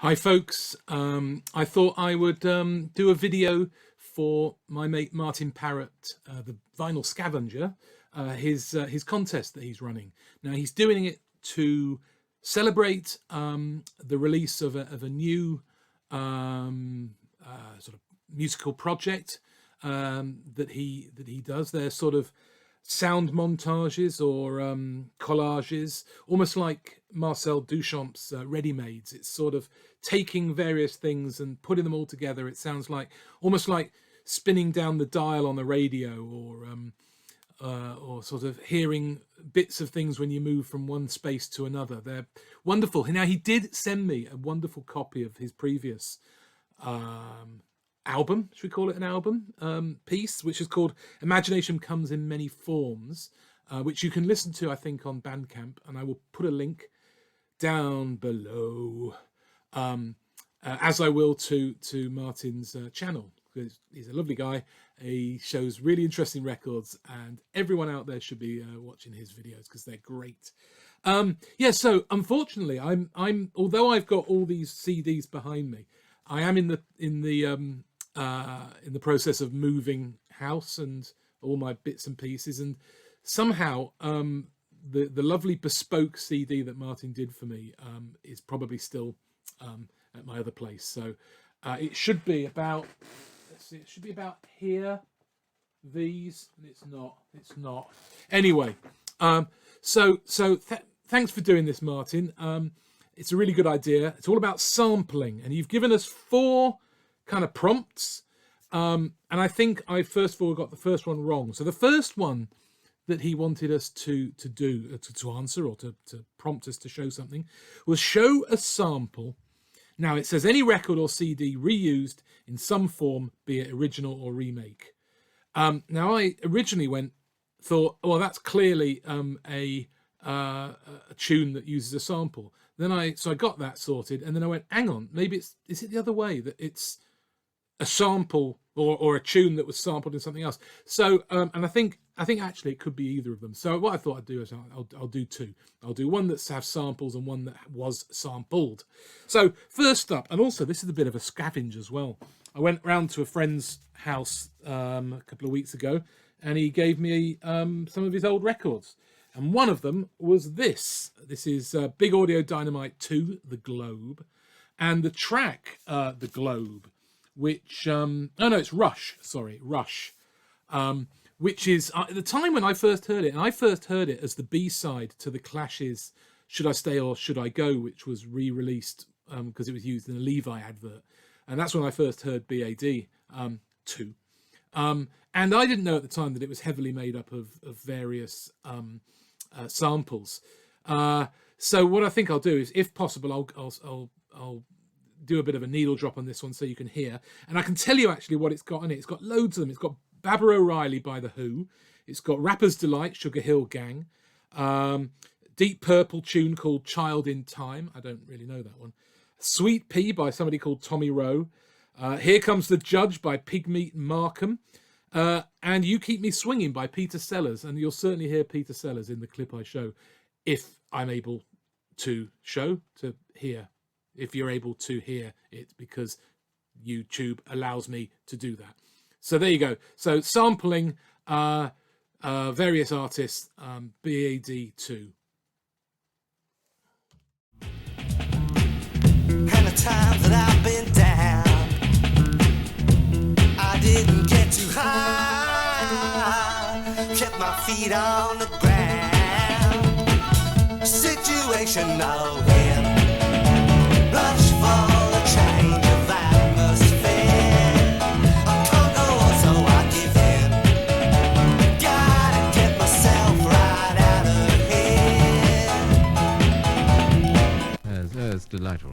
Hi folks, I thought I would do a video for my mate Martin Parrott, the vinyl scavenger, his contest that he's running. Now he's doing it to celebrate the release of a new sort of musical project that he does. They're sort of sound montages or collages, almost like Marcel Duchamp's ready-mades. It's sort of taking various things and putting them all together. It sounds like almost like spinning down the dial on the radio, or sort of hearing bits of things when you move from one space to another. They're wonderful. Now he did send me a wonderful copy of his previous album, should we call it an album, piece, which is called Imagination Comes in Many Forms, which you can listen to, I think, on Bandcamp, and I will put a link down below, as I will to Martin's channel, because he's a lovely guy. He shows really interesting records, and everyone out there should be watching his videos because they're great. Yeah, so unfortunately, I'm although I've got all these CDs behind me, I am in the process of moving house and all my bits and pieces, and somehow the lovely bespoke CD that Martin did for me is probably still at my other place. So it should be about, let's see, it should be about here. These, and it's not. Anyway, thanks for doing this, Martin. It's a really good idea. It's all about sampling, and you've given us 4 kind of prompts, and I think I first of all got the first one wrong. So the first one that he wanted us to answer, or to prompt us to show something, was show a sample. Now it says any record or CD reused in some form, be it original or remake. Now I originally thought, well, that's clearly a tune that uses a sample. Then I got that sorted, and then I went, hang on, maybe is it the other way, that it's a sample or a tune that was sampled in something else? So and I think actually it could be either of them. So what I thought I'd do is I'll do 2. I'll do one that's have samples and one that was sampled. So first up, and also this is a bit of a scavenge as well, I went round to a friend's house a couple of weeks ago, and he gave me some of his old records. And one of them was this. This is Big Audio Dynamite 2, The Globe. And the track, The Globe, which... oh, no, it's Rush. Sorry, Rush. Which is, at the time when I first heard it, and I first heard it as the B-side to The Clash's Should I Stay or Should I Go, which was re-released because it was used in a Levi advert. And that's when I first heard BAD 2. And I didn't know at the time that it was heavily made up of various... samples. So what I think I'll do is, if possible, I'll do a bit of a needle drop on this one so you can hear, and I can tell you actually what it's got in it. It's got loads of them. It's got Baba O'Reilly by The Who. It's got Rapper's Delight, Sugar Hill Gang, Deep Purple tune called Child in Time. I don't really know that one. Sweet Pea by somebody called Tommy Rowe. Here Comes the Judge by Pigmeat Markham. And You Keep Me Swinging by Peter Sellers, and you'll certainly hear Peter Sellers in the clip I show, if I'm able to hear, if you're able to hear it, because YouTube allows me to do that. So there you go. So sampling various artists, BAD 2. And the times that I've been down, I didn't get too high, kept my feet on the ground. Situational win, rush for a change of atmosphere. I can't go on, so I give in. Gotta get myself right out of here. It's delightful.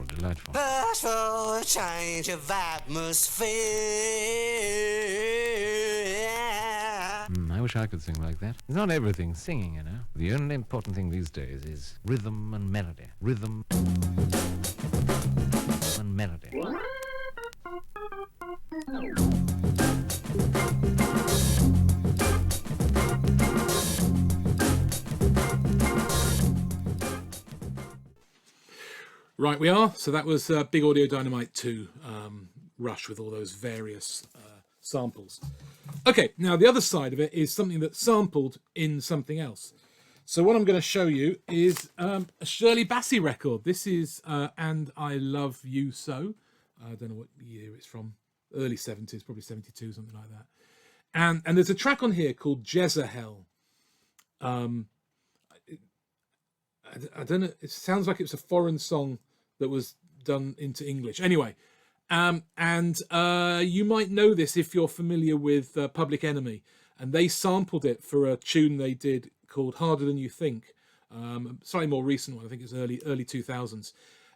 Rush for a change of atmosphere. I wish I could sing like that. It's not everything singing, you know. The only important thing these days is rhythm and melody. Rhythm and melody. Right, we are. So that was Big Audio Dynamite 2 Rush with all those various samples. Okay, now the other side of it is something that's sampled in something else. So what I'm going to show you is a Shirley Bassey record. This is And I Love You So. I don't know what year it's from. Early 70s, probably 72, something like that. And there's a track on here called Jezahel. I don't know. It sounds like it's a foreign song that was done into English. Anyway, you might know this if you're familiar with Public Enemy. And they sampled it for a tune they did called Harder Than You Think. Slightly more recent one. I think it's early 2000s.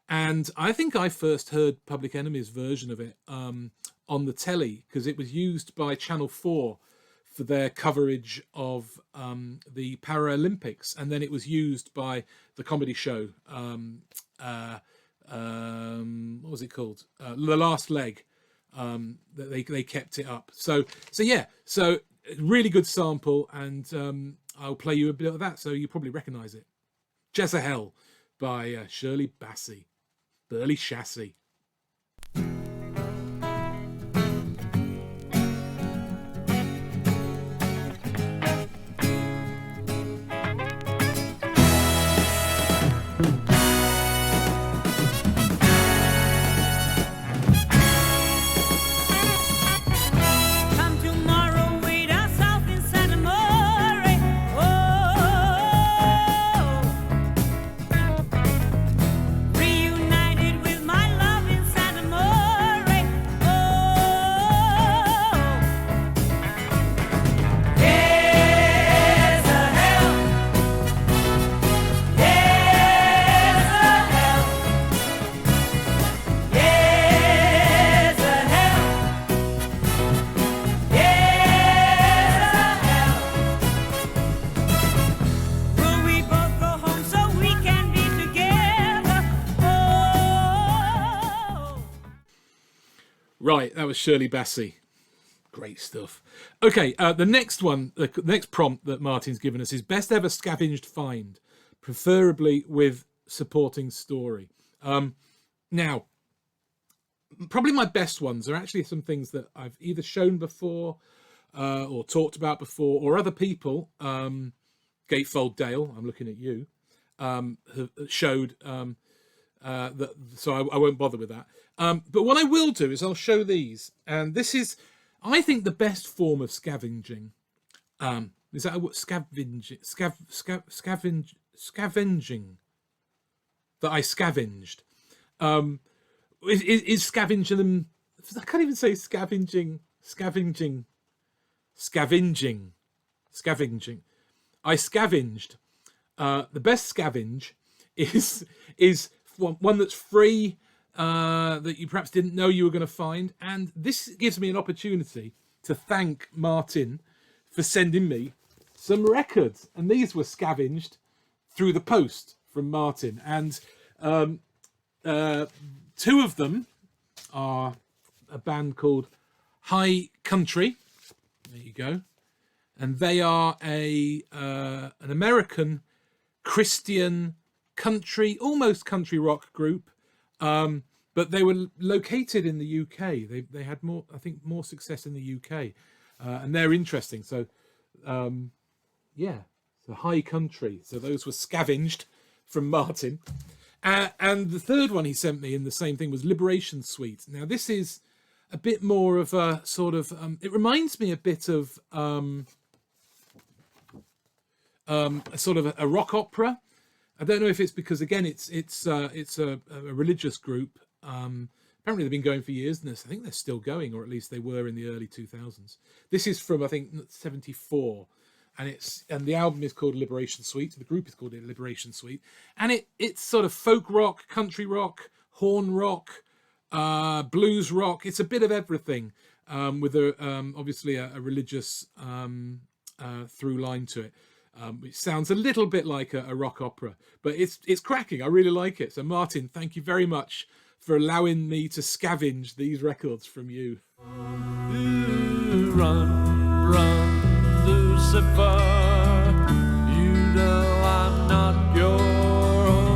And I think I first heard Public Enemy's version of it on the telly, because it was used by Channel 4 for their coverage of the Paralympics, and then it was used by the comedy show. What was it called? The Last Leg. That they kept it up. So really good sample, and I'll play you a bit of that, so you probably recognise it. Jezahel by Shirley Bassey. Burley Chassis. Come tomorrow, wait us out in Santa Maria. Oh, reunited with my love in Santa Maria. Oh, there's a hell, there's a hell, there's a hell. Will we both go home so we can be together? Oh. Right, that was Shirley Bassey. Great stuff. Okay, the next one, the next prompt that Martin's given us is best ever scavenged find, preferably with supporting story. Now, probably my best ones are actually some things that I've either shown before or talked about before, or other people, Gatefold Dale, I'm looking at you, have showed that, so I won't bother with that. But what I will do is I'll show these, and this is, I think, the best form of scavenging. Is that what scavenging? Scavenging. That I scavenged. Is scavenging? I can't even say scavenging. Scavenging. I scavenged. The best scavenge is one that's free, that you perhaps didn't know you were going to find, and this gives me an opportunity to thank Martin for sending me some records, and these were scavenged through the post from Martin, and two of them are a band called High Country. There you go. And they are an American Christian country, almost country rock group, but they were located in the UK. They had more success in the UK, and they're interesting. So, so High Country. So those were scavenged from Martin, and the third one he sent me in the same thing was Liberation Suite. Now this is a bit more of a sort of it reminds me a bit of a sort of a rock opera. I don't know if it's because, again, it's a religious group. Apparently they've been going for years, and I think they're still going, or at least they were in the early 2000s. This is from, I think, 74, and the album is called Liberation Suite. The group is called Liberation Suite, and it's sort of folk rock, country rock, horn rock, blues rock. It's a bit of everything, with obviously a religious through line to it. Which sounds a little bit like a rock opera, but it's cracking. I really like it. So Martin, thank you very much for allowing me to scavenge these records from you. Run, run, Lucifer. You know I'm not your own.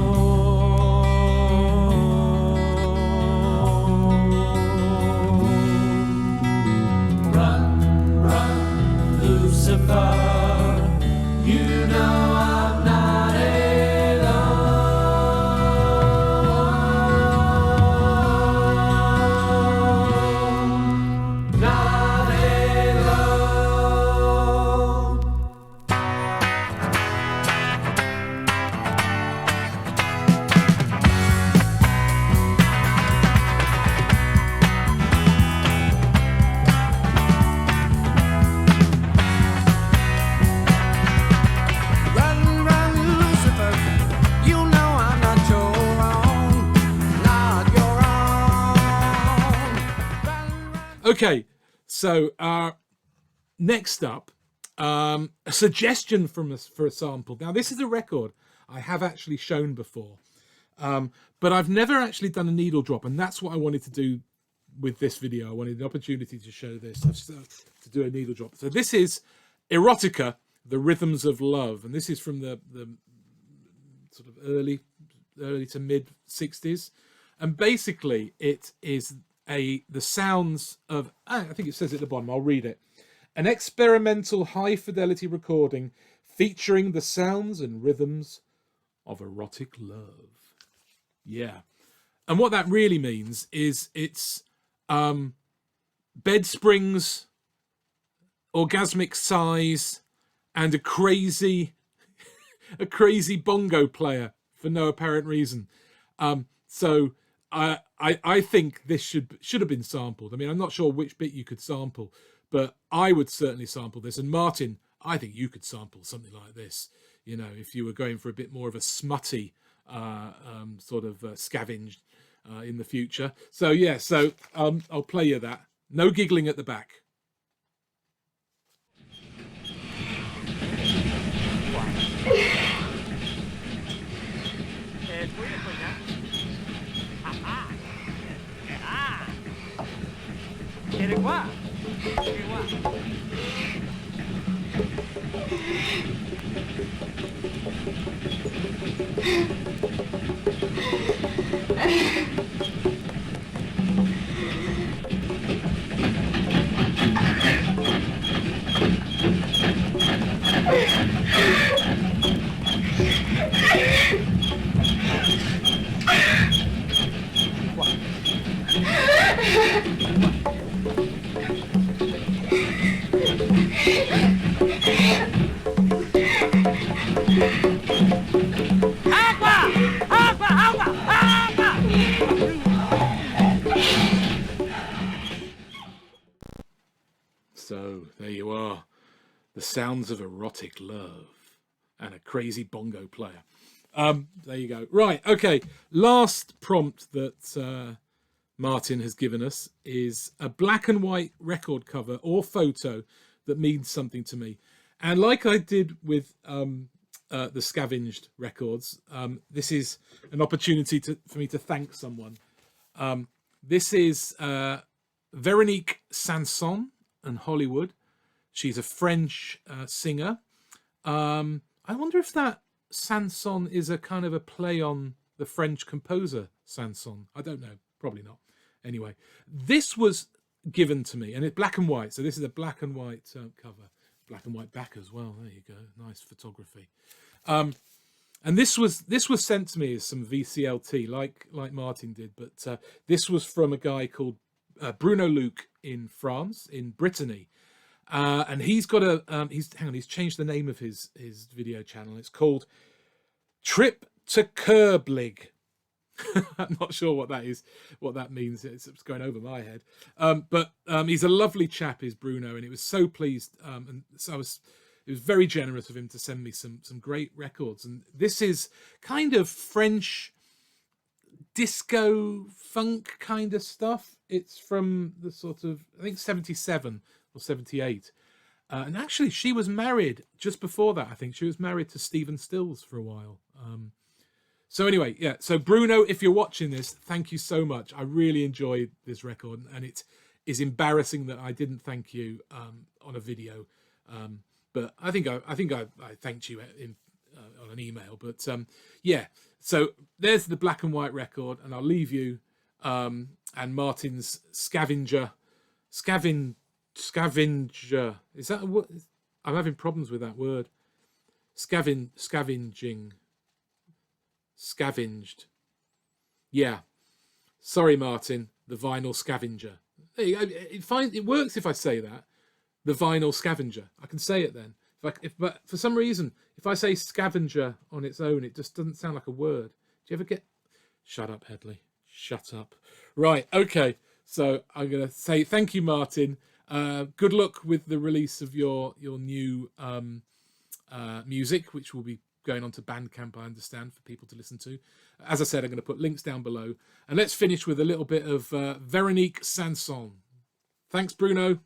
Okay, so next up, a suggestion for a sample. Now, this is a record I have actually shown before, but I've never actually done a needle drop, and that's what I wanted to do with this video. I wanted the opportunity to show this, to do a needle drop. So this is Erotica, The Rhythms of Love, and this is from the sort of early to mid 60s, and basically it is the sounds of, I think it says at the bottom, I'll read it. An experimental high fidelity recording featuring the sounds and rhythms of erotic love. Yeah. And what that really means is it's bed springs, orgasmic sighs, and a crazy bongo player for no apparent reason. So I think this should have been sampled. I mean, I'm not sure which bit you could sample, but I would certainly sample this. And Martin, I think you could sample something like this. You know, if you were going for a bit more of a smutty sort of scavenged in the future. So yeah, so I'll play you that. No giggling at the back. So there you are, the sounds of erotic love and a crazy bongo player. There you go. Right, okay. Last prompt that Martin has given us is a black and white record cover or photo that means something to me. And like I did with the Scavenged records, this is an opportunity for me to thank someone. This is Veronique Sanson in Hollywood. She's a French singer. I wonder if that Sanson is a kind of a play on the French composer Sanson. I don't know, probably not. Anyway, this was given to me, and it's black and white. So this is a black and white cover, black and white back as well. There you go, nice photography. And this was sent to me as some VCLT, like Martin did, but this was from a guy called Bruno Luc in France, in Brittany. And he's got he's changed the name of his video channel. It's called Trip to Kerblig. I'm not sure what that is, what that means. It's going over my head. But he's a lovely chap, is Bruno, and it was so pleased. And so it was very generous of him to send me some great records. And this is kind of French disco funk kind of stuff. It's from the sort of, I think 77 or 78. And actually she was married just before that. I think she was married to Stephen Stills for a while. So anyway, yeah. So Bruno, if you're watching this, thank you so much. I really enjoyed this record, and it is embarrassing that I didn't thank you on a video. But I think I thanked you on an email. But yeah. So there's the black and white record, and I'll leave you and Martin's Scavenger. Scavenger. Is that a word? I'm having problems with that word. Scavenging. Scavenged. Yeah. Sorry, Martin. The vinyl scavenger. There you go. It works if I say that. The vinyl scavenger. I can say it then. But for some reason, if I say scavenger on its own, it just doesn't sound like a word. Do you ever get... Shut up, Headley. Shut up. Right. Okay. So I'm going to say thank you, Martin. Good luck with the release of your new music, which will be going on to Bandcamp, I understand, for people to listen to. As I said, I'm going to put links down below. And let's finish with a little bit of Veronique Sanson. Thanks, Bruno.